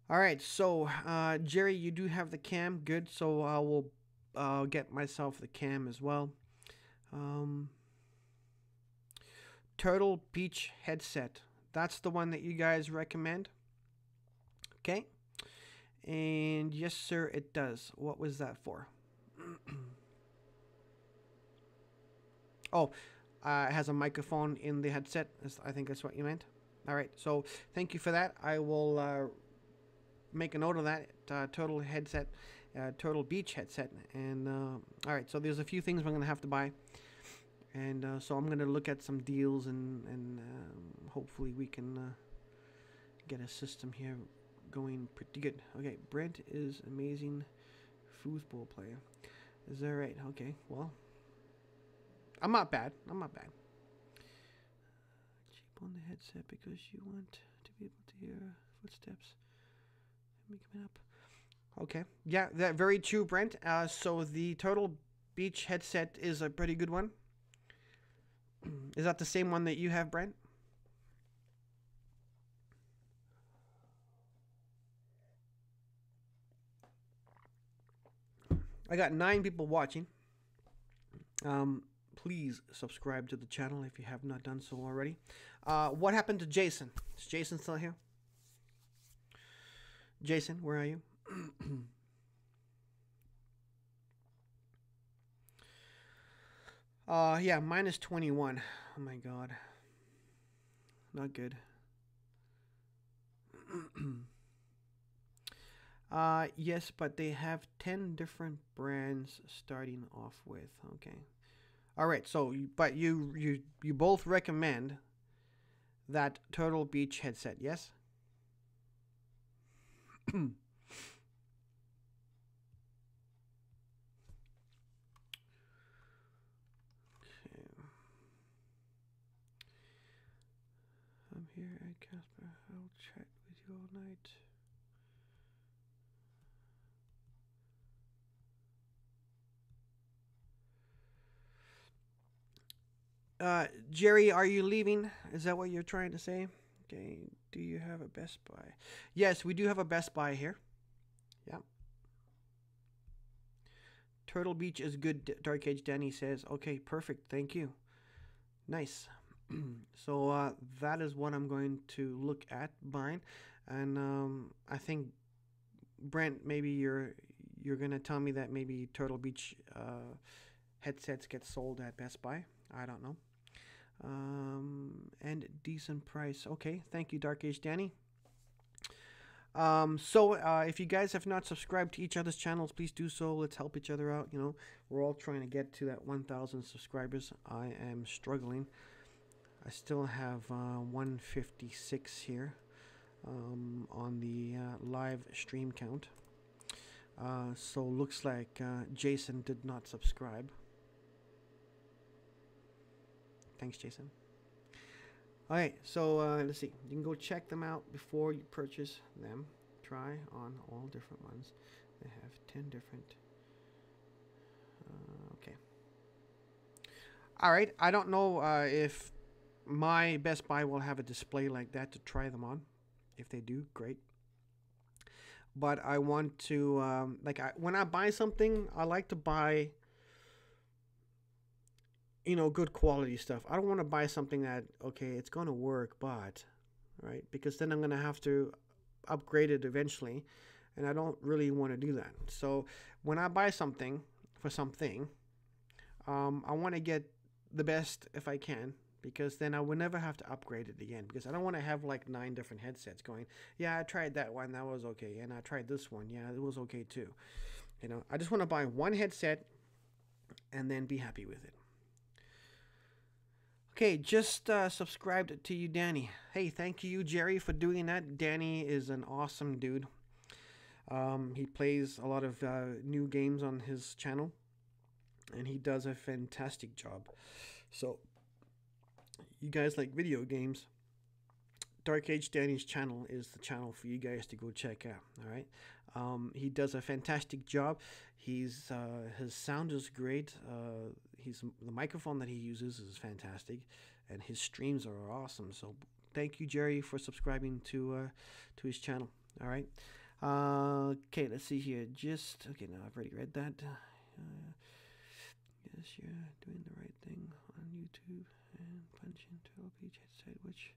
All All right, so Jerry, you do have the cam, good. So I will get myself the cam as well. Turtle Beach headset. That's the one that you guys recommend. Okay. And yes, sir, it does. What was that for? Oh, it has a microphone in the headset. I think that's what you meant. All right. So thank you for that. I will make a note of that. Turtle headset, Turtle Beach headset. And all right. So there's a few things we're gonna have to buy. And so I'm gonna look at some deals and hopefully we can get a system here going pretty good. Okay, Brent is amazing foosball player. Is that right? Okay, well, I'm not bad. I'm not bad. Cheap on the headset because you want to be able to hear footsteps. Let me come up. Okay, yeah, that very true, Brent. So the Turtle Beach headset is a pretty good one. Is that the same one that you have, Brent? I got 9 people watching. Please subscribe to the channel if you have not done so already. What happened to Jason? Is Jason still here? Jason, where are you? Yeah, minus 21. Oh my god. Not good. Yes, but they have 10 different brands starting off with. Okay. All right. So, but you both recommend that Turtle Beach headset, yes? Okay. I'm here at Casper. I'll chat with you all night. Jerry, are you leaving? Is that what you're trying to say? Okay. Do you have a Best Buy? Yes, we do have a Best Buy here. Yeah. Turtle Beach is good, Dark Age Danny says. Okay, perfect. Thank you. Nice. So that is what I'm going to look at buying. And I think, Brent, maybe you're gonna tell me that maybe Turtle Beach headsets get sold at Best Buy. I don't know. And decent price. Okay, thank you, Dark Age Danny. So if you guys have not subscribed to each other's channels, please do so. Let's help each other out. You know, we're all trying to get to that 1,000 subscribers. I am struggling. I still have 156 here on the live stream count. So looks like Jason did not subscribe. Thanks, Jason. Alright, so let's see. You can go check them out before you purchase them. Try on all different ones. They have 10 different. Okay. Alright, I don't know if my Best Buy will have a display like that to try them on. If they do, great. But I want to, when I buy something, I like to buy, you know, good quality stuff. I don't want to buy something that, okay, it's going to work, but, right? Because then I'm going to have to upgrade it eventually, and I don't really want to do that. So when I buy something for something, I want to get the best if I can, because then I will never have to upgrade it again, because I don't want to have like 9 different headsets going, yeah, I tried that one, that was okay, and I tried this one, yeah, it was okay too. You know, I just want to buy one headset and then be happy with it. Okay, just subscribed to you, Danny. Hey, thank you, Jerry, for doing that. Danny is an awesome dude. He plays a lot of new games on his channel, and he does a fantastic job. So, you guys like video games, Dark Age Danny's channel is the channel for you guys to go check out. All right, he does a fantastic job. His sound is great. The microphone that he uses is fantastic, and his streams are awesome. So thank you, Jerry, for subscribing to his channel. All right. Okay, let's see here. Just okay. Now I've already read that. Yes, you're doing the right thing on YouTube and punch into a page. Decide which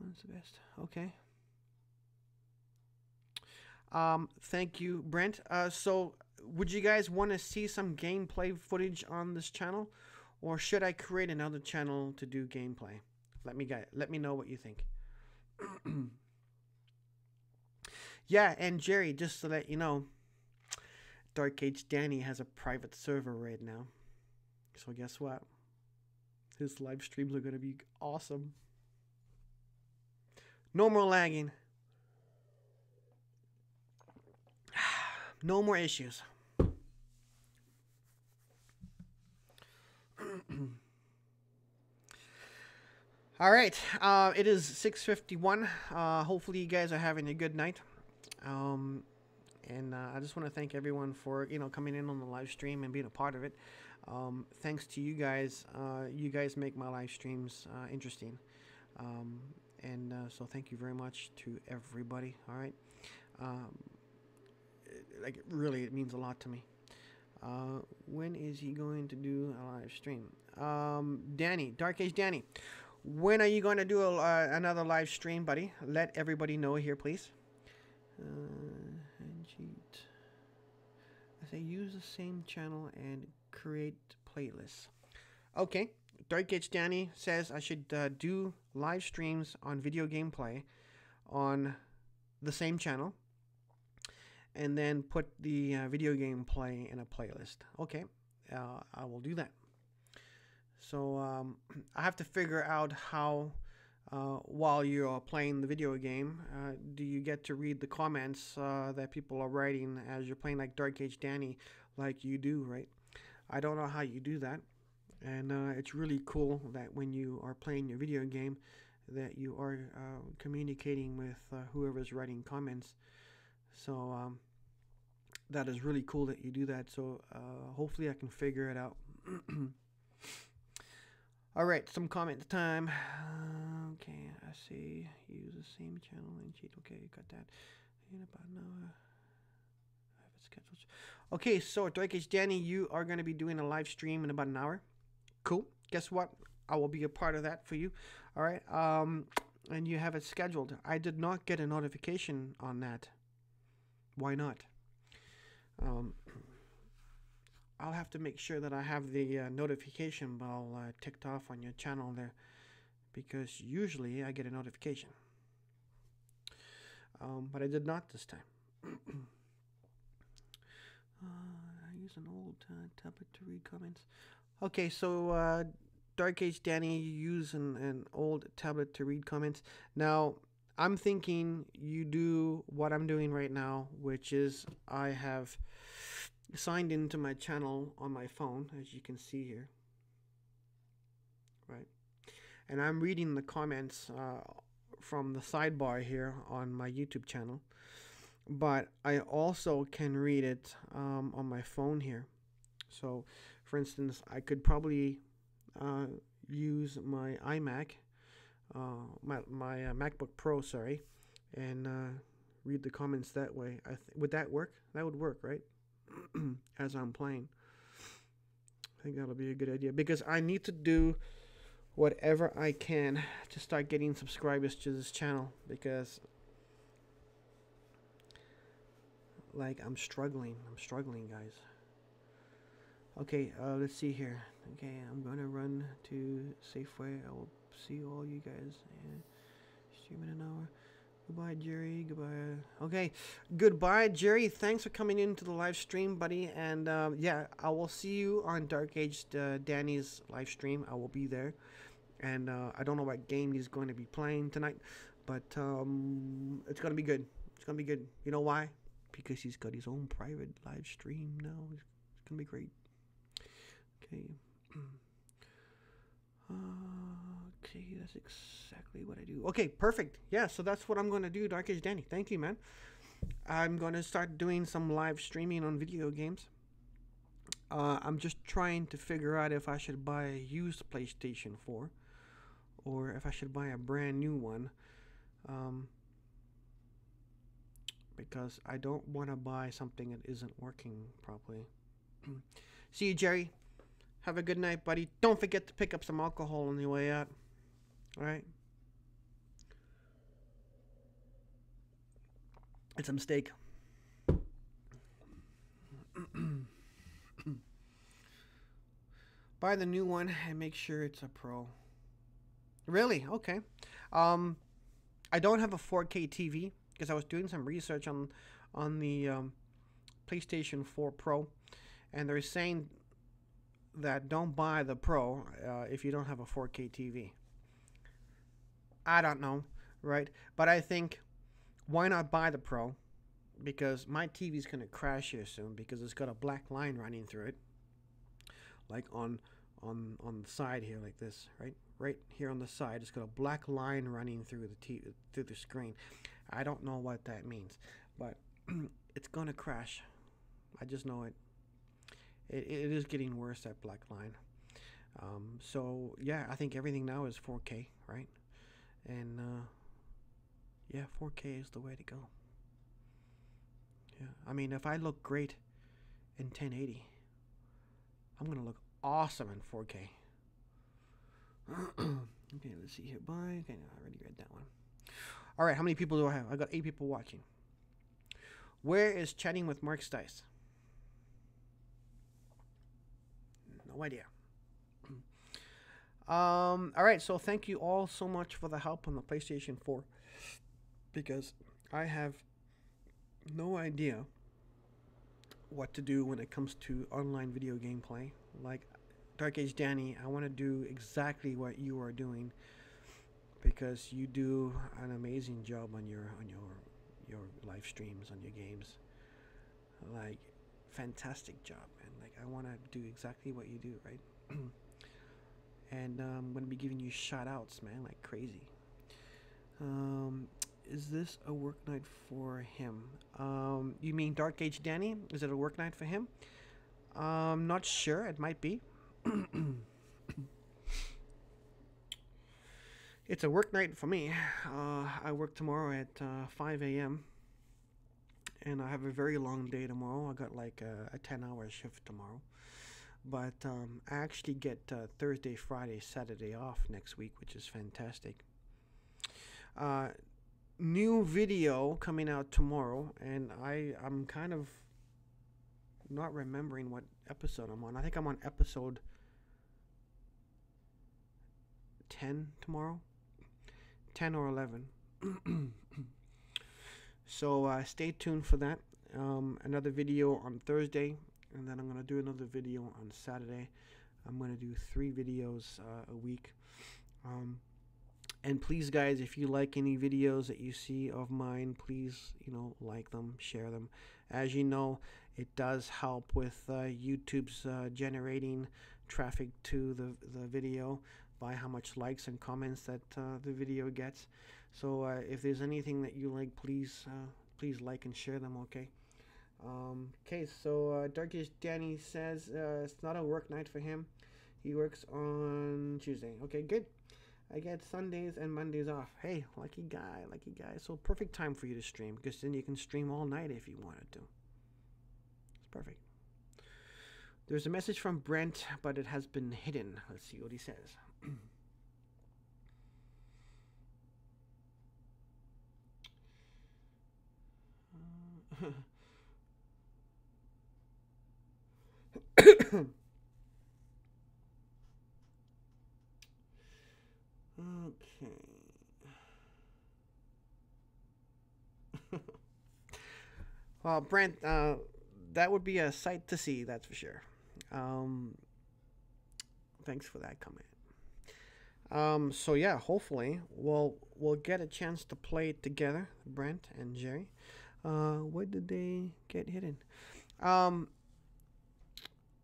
one's the best. Okay. Thank you, Brent. So would you guys want to see some gameplay footage on this channel, or should I create another channel to do gameplay? Let me know what you think. Yeah, and Jerry, just to let you know, Dark Age Danny has a private server right now. So guess what? His live streams are gonna be awesome. No more lagging. No more issues. All right, it is 6:51. Hopefully you guys are having a good night. And I just want to thank everyone for coming in on the live stream and being a part of it. Thanks to you guys. You guys make my live streams interesting. So thank you very much to everybody. All right. Like really, it means a lot to me. When is he going to do a live stream? Danny, Dark Age Danny. When are you going to do another live stream, buddy? Let everybody know here, please. And cheat. I say use the same channel and create playlists. Okay. Dark Age Danny says I should do live streams on video gameplay on the same channel, and then put the video gameplay in a playlist. Okay, I will do that. So I have to figure out how, while you're playing the video game, do you get to read the comments that people are writing as you're playing, like Dark Age Danny, like you do, right? I don't know how you do that. And it's really cool that when you are playing your video game, that you are communicating with whoever's writing comments. So that is really cool that you do that. So hopefully I can figure it out. All right, some comment time. Okay, I see. Use the same channel and cheat. Okay, got that. In about an hour. I have it scheduled. Okay, so Dark Age Danny, you are going to be doing a live stream in about an hour. Cool. Guess what? I will be a part of that for you. All right. And you have it scheduled. I did not get a notification on that. Why not? I'll have to make sure that I have the notification bell ticked off on your channel there, because usually I get a notification. But I did not this time. I use an old tablet to read comments. Okay, so Dark Age Danny, you use an old tablet to read comments. Now, I'm thinking you do what I'm doing right now, which is I have signed into my channel on my phone, as you can see here, right? And I'm reading the comments from the sidebar here on my YouTube channel, but I also can read it on my phone here. So, for instance, I could probably use my iMac, my MacBook Pro, sorry, and read the comments that way. Would that work? That would work, right? As I'm playing. I think that'll be a good idea, because I need to do whatever I can to start getting subscribers to this channel, because like I'm struggling, guys. Okay, let's see here. Okay, I'm gonna run to Safeway. I will see all you guys and stream in an hour. Goodbye, Jerry. Goodbye. Okay, goodbye, Jerry. Thanks for coming into the live stream, buddy. And yeah, I will see you on Dark Age Danny's live stream. I will be there. And I don't know what game he's going to be playing tonight, but it's gonna be good. It's gonna be good. You know why? Because he's got his own private live stream now. It's gonna be great. Okay. Okay, that's exactly what I do. Okay, perfect. Yeah, so that's what I'm going to do, Dark Age Danny. Thank you, man. I'm going to start doing some live streaming on video games. I'm just trying to figure out if I should buy a used PlayStation 4 or if I should buy a brand new one. because I don't want to buy something that isn't working properly. See you, Jerry. Have a good night, buddy. Don't forget to pick up some alcohol on your way out. All right? It's a mistake. Buy the new one and make sure it's a Pro. Really? Okay. I don't have a 4K TV because I was doing some research on the PlayStation 4 Pro, and they're saying that don't buy the Pro if you don't have a 4K TV. I don't know, right? But I think, why not buy the Pro? Because my TV's going to crash here soon because it's got a black line running through it. Like on the side here, like this, right here on the side, it's got a black line running through the screen. I don't know what that means, but it's gonna crash. I just know it. It is getting worse, that black line. So yeah, I think everything now is 4K, right? And yeah, 4K is the way to go. Yeah, I mean, if I look great in 1080, I'm gonna look awesome in 4K. Okay, let's see here. Bye. Okay, no, I already read that one. All right, how many people do I have? I got 8 people watching. Where is Chatting with Mark Stice? No idea. All right, so thank you all so much for the help on the PlayStation 4, because I have no idea what to do when it comes to online video gameplay. Like Dark Age Danny, I want to do exactly what you are doing, because you do an amazing job on your live streams, on your games. Like, fantastic job, and like I want to do exactly what you do, right? And I'm gonna be giving you shout outs, man, like crazy. Is this a work night for him? You mean Dark Age Danny? Is it a work night for him? Not sure. It might be. It's a work night for me. I work tomorrow at 5 a.m. and I have a very long day tomorrow. I got like a 10-hour shift tomorrow. But I actually get Thursday, Friday, Saturday off next week, which is fantastic. New video coming out tomorrow, and I'm kind of not remembering what episode I'm on. I think I'm on episode 10 tomorrow, 10 or 11. So stay tuned for that. Another video on Thursday, and then I'm going to do another video on Saturday. I'm going to do 3 videos a week. And please, guys, if you like any videos that you see of mine, please, like them, share them. As you know, it does help with YouTube's generating traffic to the video by how much likes and comments that the video gets. So if there's anything that you like, please like and share them, okay? Okay, so Dark Age Danny says it's not a work night for him. He works on Tuesday. Okay, good. I get Sundays and Mondays off. Hey, lucky guy, lucky guy. So perfect time for you to stream, because then you can stream all night if you wanted to. It's perfect. There's a message from Brent, but it has been hidden. Let's see what he says. Okay. Well, Brent, that would be a sight to see, that's for sure. Thanks for that comment. So yeah, hopefully we'll get a chance to play it together, Brent and Jerry. What did they get hidden?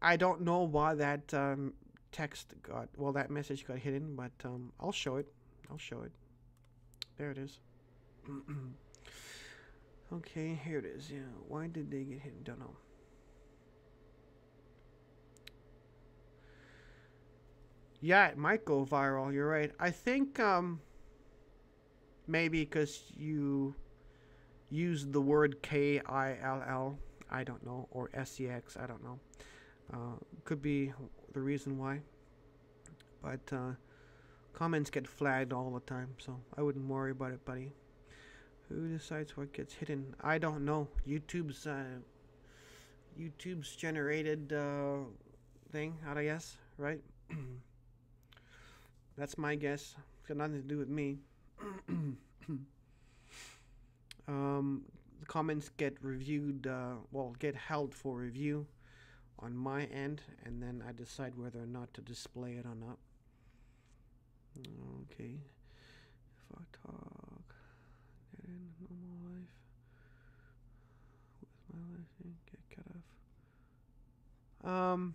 I don't know why that that message got hidden, but I'll show it. There it is. Okay, here it is. Yeah, why did they get hidden? Don't know. Yeah, it might go viral. You're right. I think maybe because you use the word KILL, I don't know, or SEX, I don't know. Could be the reason why. But comments get flagged all the time, so I wouldn't worry about it, buddy. Who decides what gets hidden? I don't know. YouTube's generated thing, I guess, right? That's my guess. It's got nothing to do with me. The comments get reviewed, get held for review on my end, and then I decide whether or not to display it or not. Okay. If I talk, get in normal life, with my life, get cut off.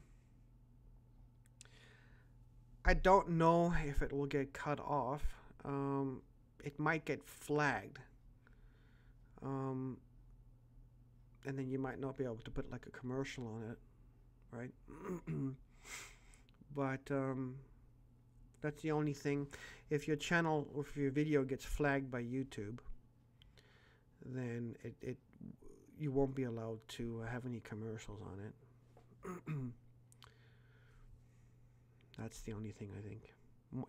I don't know if it will get cut off. It might get flagged. And then you might not be able to put like a commercial on it, right? But that's the only thing. If your channel or if your video gets flagged by YouTube, then you won't be allowed to have any commercials on it. That's the only thing I think.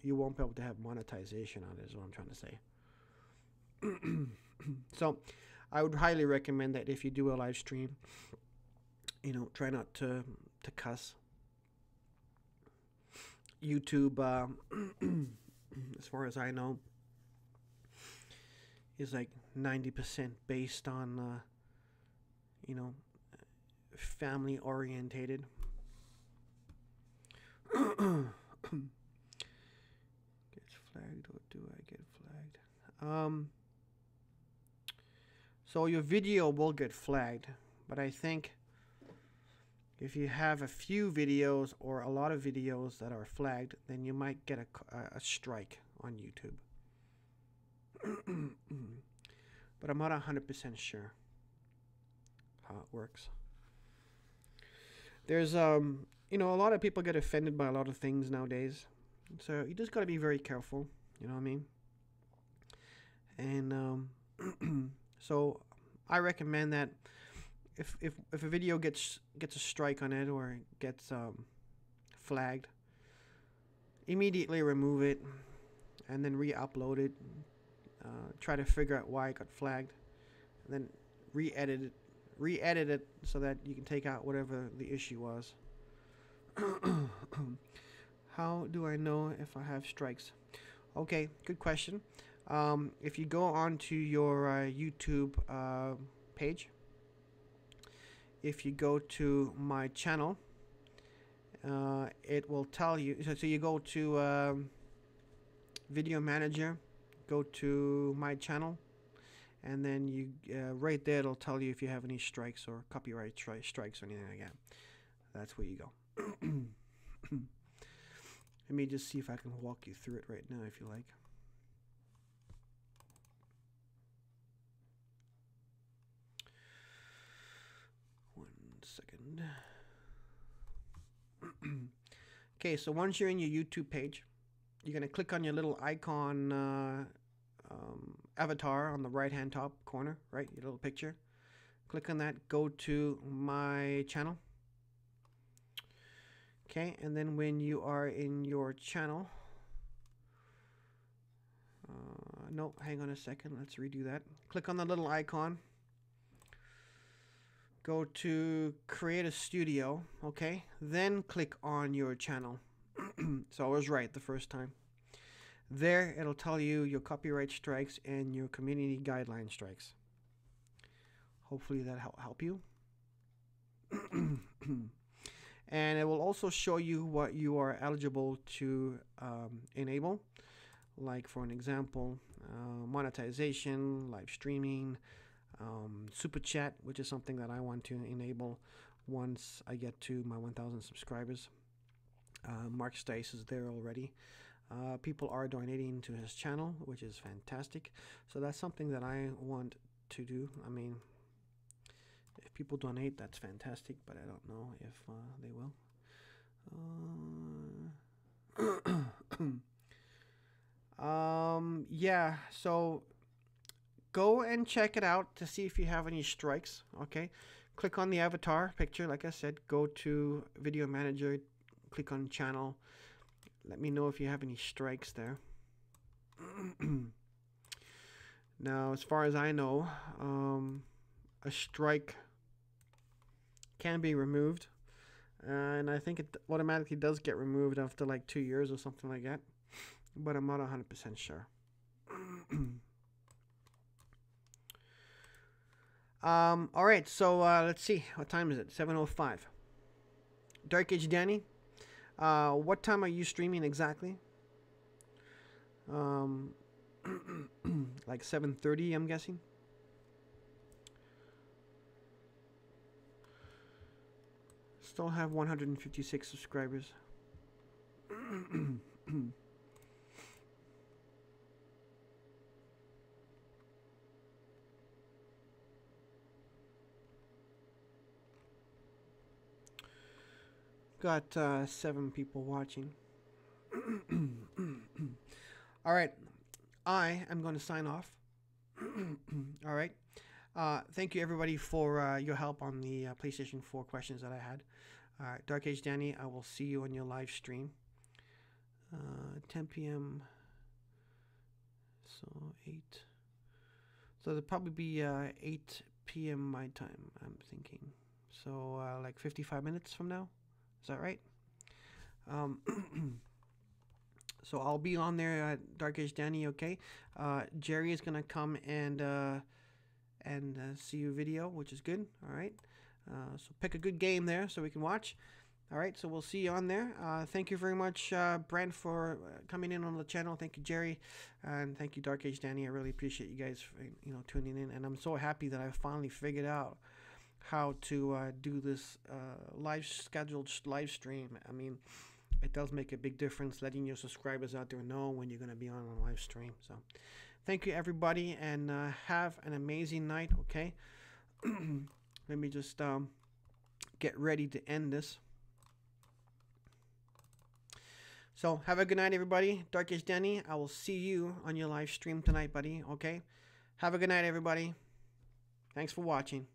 You won't be able to have monetization on it, is what I'm trying to say. So I would highly recommend that if you do a live stream, try not to cuss. YouTube, as far as I know, is like 90% based on, family orientated. Gets flagged, or do I get flagged? So your video will get flagged, but I think if you have a few videos or a lot of videos that are flagged, then you might get a strike on YouTube. But I'm not 100% sure how it works. There's a lot of people get offended by a lot of things nowadays, so you just got to be very careful. You know what I mean? And so I recommend that if a video gets a strike on it or gets flagged, immediately remove it and then re-upload it. Try to figure out why it got flagged, and then re-edit it so that you can take out whatever the issue was. How do I know if I have strikes? Okay, good question. If you go onto your YouTube page, if you go to my channel, it will tell you. So you go to Video Manager, go to my channel, and then you right there it'll tell you if you have any strikes or copyright strikes or anything like that. That's where you go. Let me just see if I can walk you through it right now, if you like. One second. Okay, so once you're in your YouTube page, you're going to click on your little icon avatar on the right-hand top corner, right? Your little picture. Click on that. Go to my channel. Okay, and then when you are in your channel, no, hang on a second. Let's redo that. Click on the little icon. Go to Create a Studio, okay? Then click on your channel. So I was right the first time. There, it'll tell you your copyright strikes and your community guideline strikes. Hopefully that help you. And it will also show you what you are eligible to enable. Like for an example, monetization, live streaming, super chat, which is something that I want to enable once I get to my 1,000 subscribers. Mark Stice is there already. People are donating to his channel, which is fantastic. So that's something that I want to do. I mean, if people donate, that's fantastic, but I don't know if they will. Yeah, so go and check it out to see if you have any strikes. Okay, click on the avatar picture. Like I said, go to Video Manager, click on Channel. Let me know if you have any strikes there. Now, as far as I know, a strike can be removed, and I think it automatically does get removed after like 2 years or something like that, but I'm not 100% sure. All right, so let's see, what time is it? 7:05. Dark Age Danny, what time are you streaming exactly? Like 7:30, I'm guessing. Still have 156 subscribers. Got 7 people watching. All right, I am going to sign off. All right. Thank you, everybody, for your help on the PlayStation 4 questions that I had. Dark Age Danny, I will see you on your live stream. 10 p.m. So 8. So it'll probably be 8 p.m. my time, I'm thinking. So like 55 minutes from now. Is that right? So I'll be on there at Dark Age Danny, okay? Jerry is going to come and see you video, which is good. All right. So pick a good game there so we can watch. All right. So we'll see you on there. Thank you very much, Brent, for coming in on the channel. Thank you, Jerry. And thank you, Dark Age Danny. I really appreciate you guys, tuning in. And I'm so happy that I finally figured out how to do this scheduled live stream. I mean, it does make a big difference letting your subscribers out there know when you're going to be on a live stream. So thank you, everybody, and have an amazing night, okay? Let me just get ready to end this. So have a good night, everybody. Dark Age Danny, I will see you on your live stream tonight, buddy, okay? Have a good night, everybody. Thanks for watching.